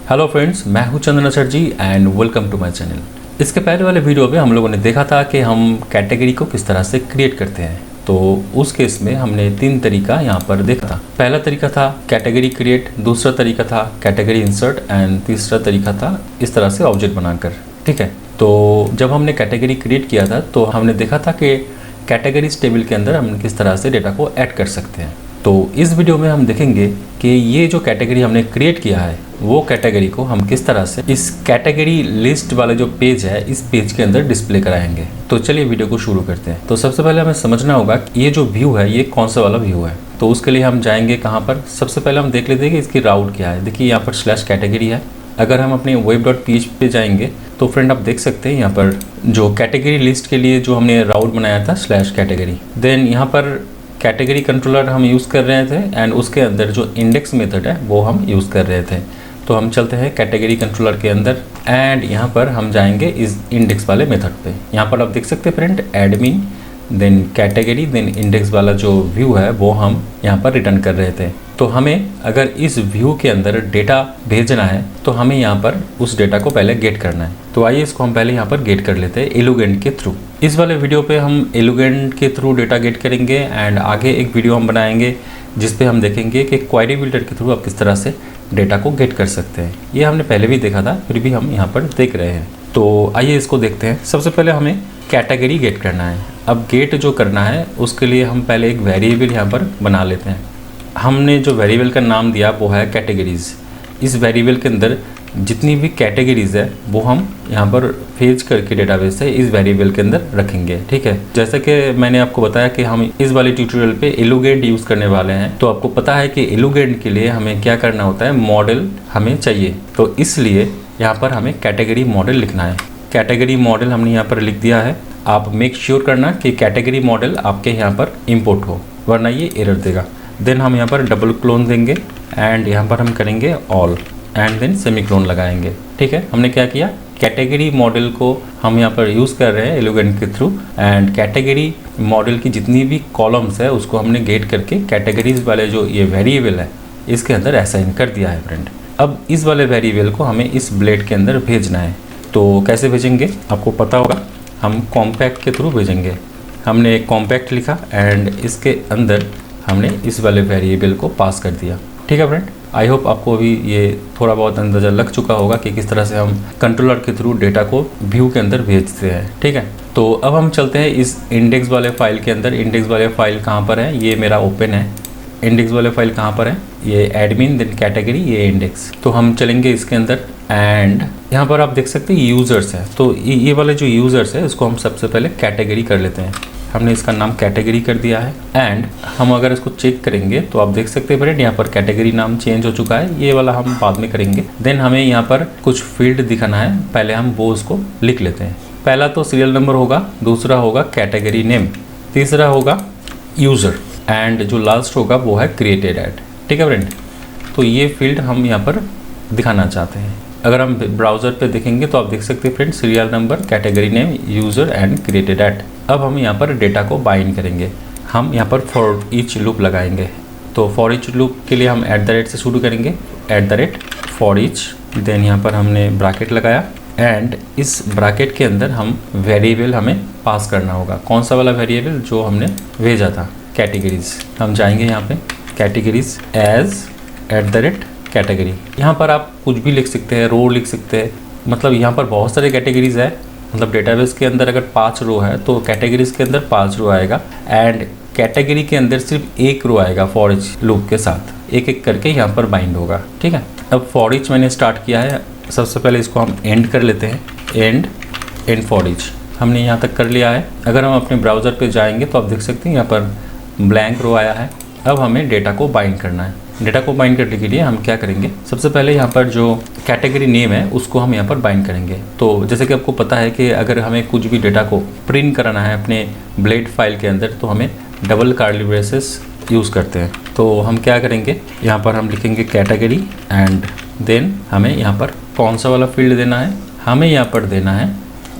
Hello friends, मैं हूं Chandan sir ji and welcome to my channel. इसके पहले वाले वीडियो में हम लोगों ने देखा था कि हम कैटेगरी को किस तरह से क्रिएट करते हैं। तो उस केस में हमने 3 तरीका यहाँ पर देखा था। पहला तरीका था कैटेगरी क्रिएट, दूसरा तरीका था कैटेगरी इंसर्ट एंड तीसरा तरीका था इस तरह से ऑब्जेक्ट बनाकर। ठीक है, तो जब हमने कैटेगरी क्रिएट किया था तो हमने देखा था कि कैटेगरीज टेबल के अंदर हम किस तरह से डेटा को ऐड कर सकते हैं। तो इस वीडियो में हम देखेंगे कि ये जो कैटेगरी हमने क्रिएट किया है वो कैटेगरी को हम किस तरह से इस कैटेगरी लिस्ट वाला जो पेज है इस पेज के अंदर डिस्प्ले कराएंगे। तो चलिए वीडियो को शुरू करते हैं। तो सबसे पहले हमें समझना होगा कि ये जो व्यू है ये कौन सा वाला व्यू है। तो उसके लिए हम जाएंगे कहाँ पर, सबसे पहले हम देख लेते हैं कि इसकी राउट क्या है। देखिए यहाँ पर स्लैश कैटेगरी है। अगर हम अपने web.php पे जाएंगे तो फ्रेंड आप देख सकते हैं यहाँ पर जो कैटेगरी लिस्ट के लिए जो हमने राउट बनाया था स्लैश कैटेगरी, देन यहाँ पर कैटेगरी कंट्रोलर हम यूज़ कर रहे थे एंड उसके अंदर जो इंडेक्स मेथड है वो हम यूज़ कर रहे थे। तो हम चलते हैं कैटेगरी कंट्रोलर के अंदर एंड यहाँ पर हम जाएंगे इस इंडेक्स वाले मेथड पे। यहाँ पर आप देख सकते हैं friend admin then category then index वाला जो व्यू है वो हम यहाँ पर रिटर्न कर रहे थे। तो हमें अगर इस व्यू के अंदर डेटा भेजना है तो हमें यहाँ पर उस डेटा को पहले गेट करना है। तो आइए इसको हम पहले यहाँ पर गेट कर लेते हैं एलुगेंट के थ्रू। इस वाले वीडियो पे हम एलुगेंट के थ्रू डेटा गेट करेंगे एंड आगे एक वीडियो हम बनाएंगे जिस पे हम देखेंगे कि क्वेरी बिल्डर के थ्रू आप किस तरह से डेटा को गेट कर सकते हैं। ये हमने पहले भी देखा था, फिर भी हम यहाँ पर देख रहे हैं। तो आइए इसको देखते हैं। सबसे पहले हमें कैटेगरी गेट करना है। अब गेट जो करना है उसके लिए हम पहले एक वेरिएबल यहाँ पर बना लेते हैं। हमने जो वेरिएबल का नाम दिया वो है कैटेगरीज। इस वेरिएबल के अंदर जितनी भी कैटेगरीज है वो हम यहाँ पर फेच करके डेटाबेस से इस वेरिएबल के अंदर रखेंगे। ठीक है, जैसा कि मैंने आपको बताया कि हम इस वाले ट्यूटोरियल पे एलुगेंट यूज़ करने वाले हैं। तो आपको पता है कि एलुगेंट के लिए हमें क्या करना होता है, मॉडल हमें चाहिए। तो इसलिए यहाँ पर हमें कैटेगरी मॉडल लिखना है। कैटेगरी मॉडल हमने यहाँ पर लिख दिया है। आप मेक श्योर करना कि कैटेगरी मॉडल आपके यहाँ पर इम्पोर्ट हो, वरना ये एरर देगा। देन हम यहाँ पर डबल क्लोन देंगे एंड यहाँ पर हम करेंगे ऑल एंड देन सेमीक्लोन लगाएंगे। ठीक है, हमने क्या किया, कैटेगरी मॉडल को हम यहाँ पर यूज़ कर रहे हैं एलुगेंट के थ्रू एंड कैटेगरी मॉडल की जितनी भी कॉलम्स है उसको हमने गेट करके कैटेगरीज वाले जो ये वेरिएबल है इसके अंदर असाइन कर दिया है फ्रेंड। अब इस वाले वेरिएबल को हमें इस ब्लेड के अंदर भेजना है। तो कैसे भेजेंगे आपको पता होगा, हम कॉम्पैक्ट के थ्रू भेजेंगे। हमने एक कॉम्पैक्ट लिखा एंड इसके अंदर हमने इस वाले वेरिएबल को पास कर दिया। ठीक है फ्रेंड, आई होप आपको अभी ये थोड़ा बहुत अंदाज़ा लग चुका होगा कि किस तरह से हम कंट्रोलर के थ्रू डेटा को व्यू के अंदर भेजते हैं। ठीक है, तो अब हम चलते हैं इस इंडेक्स वाले फाइल के अंदर। इंडेक्स वाले फाइल कहाँ पर है, ये मेरा ओपन है। इंडेक्स वाले फाइल कहाँ पर है, ये एडमिन देन कैटेगरी ये इंडेक्स। तो हम चलेंगे इसके अंदर एंड यहाँ पर आप देख सकते हैं यूज़र्स है। तो ये वाले जो यूज़र्स है इसको हम सबसे पहले कैटेगरी कर लेते हैं। हमने इसका नाम कैटेगरी कर दिया है एंड हम अगर इसको चेक करेंगे तो आप देख सकते हैं फ्रेंड यहाँ पर कैटेगरी नाम चेंज हो चुका है। ये वाला हम बाद में करेंगे। देन हमें यहाँ पर कुछ फील्ड दिखाना है, पहले हम वो उसको लिख लेते हैं। पहला तो सीरियल नंबर होगा, दूसरा होगा कैटेगरी नेम, तीसरा होगा यूज़र एंड जो लास्ट होगा वो है क्रिएटेड एट। ठीक है फ्रेंड, तो ये फील्ड हम यहाँ पर दिखाना चाहते हैं। अगर हम ब्राउज़र पे देखेंगे तो आप देख सकते हैं friend serial number, category name, user and created at. अब हम यहाँ पर डेटा को बाइंड करेंगे। हम यहाँ पर फॉर ईच लूप लगाएंगे। तो फॉर ईच लूप के लिए हम @ से शुरू करेंगे, फॉर ईच। देन यहाँ पर हमने ब्रैकेट लगाया एंड इस ब्रैकेट के अंदर हम वेरिएबल हमें पास करना होगा। कौन सा वाला वेरिएबल, जो हमने भेजा था कैटेगरीज। हम जाएंगे यहाँ पे कैटेगरीज एज @ कैटेगरी। यहाँ पर आप कुछ भी लिख सकते हैं, रो लिख सकते हैं। मतलब यहाँ पर बहुत सारे कैटेगरीज है। मतलब डेटाबेस के अंदर अगर 5 रो है तो कैटेगरीज के अंदर 5 रो आएगा एंड कैटेगरी के अंदर सिर्फ 1 रो आएगा फॉर ईच लूप के साथ। एक एक करके यहाँ पर बाइंड होगा। ठीक है, अब फॉर ईच मैंने स्टार्ट किया है। सबसे पहले इसको हम एंड कर लेते हैं, एंड फॉर ईच हमने यहाँ तक कर लिया है। अगर हम अपने ब्राउज़र पे जाएंगे तो आप देख सकते हैं यहाँ पर ब्लैंक रो आया है। अब हमें डेटा को बाइंड करना है। डेटा को बाइंड करने के लिए हम क्या करेंगे, सबसे पहले यहाँ पर जो कैटेगरी नेम है उसको हम यहाँ पर बाइंड करेंगे। तो जैसे कि आपको पता है कि अगर हमें कुछ भी डेटा को प्रिंट कराना है अपने ब्लेड फाइल के अंदर तो हमें डबल कर्ली ब्रेसेस यूज़ करते हैं। तो हम क्या करेंगे, यहाँ पर हम लिखेंगे कैटेगरी एंड देन हमें यहाँ पर कौन सा वाला फील्ड देना है, हमें यहाँ पर देना है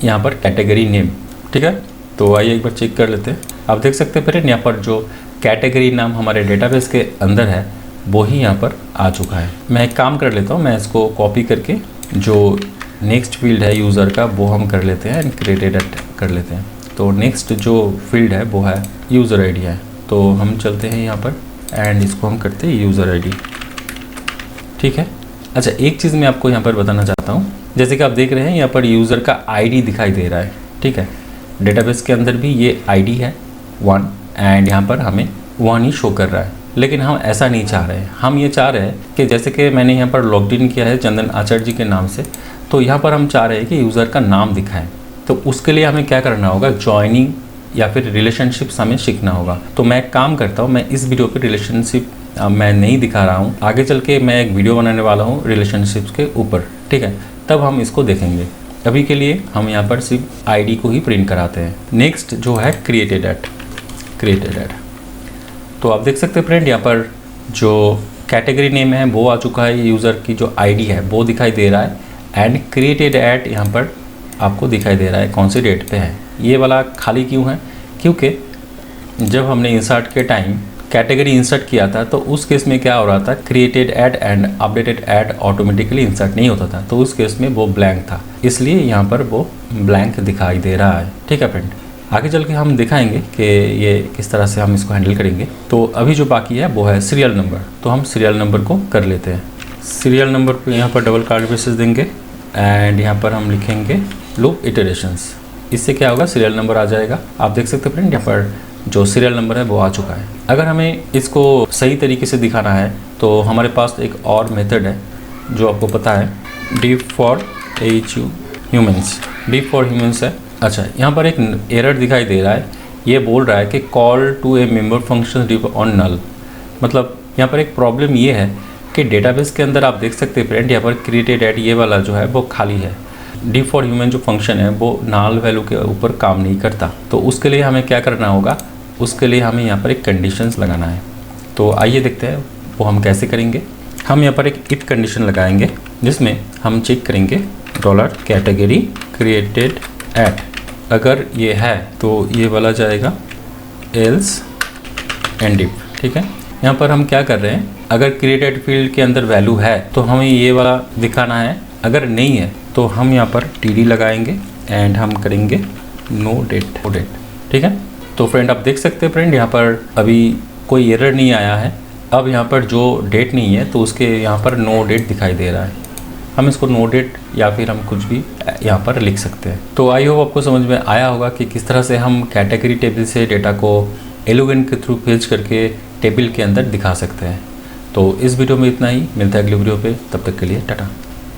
यहाँ पर कैटेगरी नेम। ठीक है, तो आइए एक बार चेक कर लेते हैं। आप देख सकते हैं फ्रेंड यहाँ पर जो कैटेगरी नाम हमारे डेटाबेस के अंदर है वो ही यहाँ पर आ चुका है। मैं एक काम कर लेता हूँ, मैं इसको कॉपी करके जो नेक्स्ट फील्ड है यूज़र का वो हम कर लेते हैं एंड क्रिएटेड एट कर लेते हैं। तो नेक्स्ट जो फील्ड है वो है यूज़र आईडी है, तो हम चलते हैं यहाँ पर एंड इसको हम करते हैं यूज़र आईडी। ठीक है। अच्छा, एक चीज़ मैं आपको यहाँ पर बताना चाहता हूँ, जैसे कि आप देख रहे हैं यहाँ पर यूज़र का आईडी दिखाई दे रहा है। ठीक है, डेटाबेस के अंदर भी ये आईडी है 1 एंड यहाँ पर हमें 1 ही शो कर रहा है, लेकिन हम ऐसा नहीं चाह रहे हैं। हम ये चाह रहे हैं कि जैसे कि मैंने यहाँ पर लॉग्ड इन किया है चंदन आचार्य जी के नाम से, तो यहाँ पर हम चाह रहे हैं कि यूज़र का नाम दिखाएं। तो उसके लिए हमें क्या करना होगा, ज्वाइनिंग या फिर रिलेशनशिप्स हमें सीखना होगा। तो मैं एक काम करता हूँ, मैं इस वीडियो पे रिलेशनशिप मैं नहीं दिखा रहा हूँ, आगे चल के मैं एक वीडियो बनाने वाला हूँ रिलेशनशिप्स के ऊपर। ठीक है, तब हम इसको देखेंगे। अभी के लिए हम यहाँ पर सिर्फ आईडी को ही प्रिंट कराते हैं। नेक्स्ट जो है क्रिएटेड एट। तो आप देख सकते हैं फ्रेंड, यहाँ पर जो कैटेगरी नेम है वो आ चुका है, यूज़र की जो आईडी है वो दिखाई दे रहा है एंड क्रिएटेड एट यहाँ पर आपको दिखाई दे रहा है कौन सी डेट पे है। ये वाला खाली क्यों है, क्योंकि जब हमने इंसर्ट के टाइम कैटेगरी इंसर्ट किया था तो उस केस में क्या हो रहा था, created at and updated at automatically insert नहीं होता था, तो उस केस में वो ब्लैंक था, इसलिए यहाँ पर वो ब्लैंक दिखाई दे रहा है। ठीक है फ्रेंड, आगे चल के हम दिखाएंगे कि ये किस तरह से हम इसको हैंडल करेंगे। तो अभी जो बाकी है वो है सीरियल नंबर, तो हम सीरियल नंबर को कर लेते हैं। सीरियल नंबर पे यहाँ पर डबल कार्ड बेसिस देंगे एंड यहाँ पर हम लिखेंगे लूप इटरेशंस। इससे क्या होगा, सीरियल नंबर आ जाएगा। आप देख सकते हैं फ्रेंड, यहाँ पर जो सीरियल नंबर है वो आ चुका है। अगर हमें इसको सही तरीके से दिखाना है तो हमारे पास एक और मेथड है जो आपको पता है, डीप फॉर ह्यूमंस है। अच्छा, यहाँ पर एक एरर दिखाई दे रहा है, ये बोल रहा है कि call to a member function deep on null. मतलब यहाँ पर एक प्रॉब्लम ये है कि डेटाबेस के अंदर आप देख सकते हैं फ्रेंड, यहाँ पर क्रिएटेड एट ये वाला जो है वो खाली है। डीप फॉर ह्यूमन जो फंक्शन है वो नल वैल्यू के ऊपर काम नहीं करता, तो उसके लिए हमें क्या करना होगा, उसके लिए हमें यहाँ पर एक कंडीशंस लगाना है। तो आइए देखते हैं वो हम कैसे करेंगे। हम यहाँ पर एक इफ कंडीशन लगाएंगे जिसमें हम चेक करेंगे डॉलर कैटेगरी क्रिएटेड एट, अगर ये है तो ये वाला जाएगा एल्स एंड इफ। ठीक है, यहाँ पर हम क्या कर रहे हैं, अगर क्रिएटेड फील्ड के अंदर वैल्यू है तो हमें ये वाला दिखाना है, अगर नहीं है तो हम यहाँ पर टीडी लगाएंगे एंड हम करेंगे नो डेट। ठीक है, तो फ्रेंड आप देख सकते हैं फ्रेंड, यहाँ पर अभी कोई एरर नहीं आया है। अब यहाँ पर जो डेट नहीं है तो उसके यहाँ पर नो डेट दिखाई दे रहा है। हम इसको नो डेट या फिर हम कुछ भी यहाँ पर लिख सकते हैं। तो आई होप आपको समझ में आया होगा कि किस तरह से हम कैटेगरी टेबल से डेटा को एलोगेंट के थ्रू फेच करके टेबल के अंदर दिखा सकते हैं। तो इस वीडियो में इतना ही, मिलता है अगले वीडियो पे, तब तक के लिए टाटा।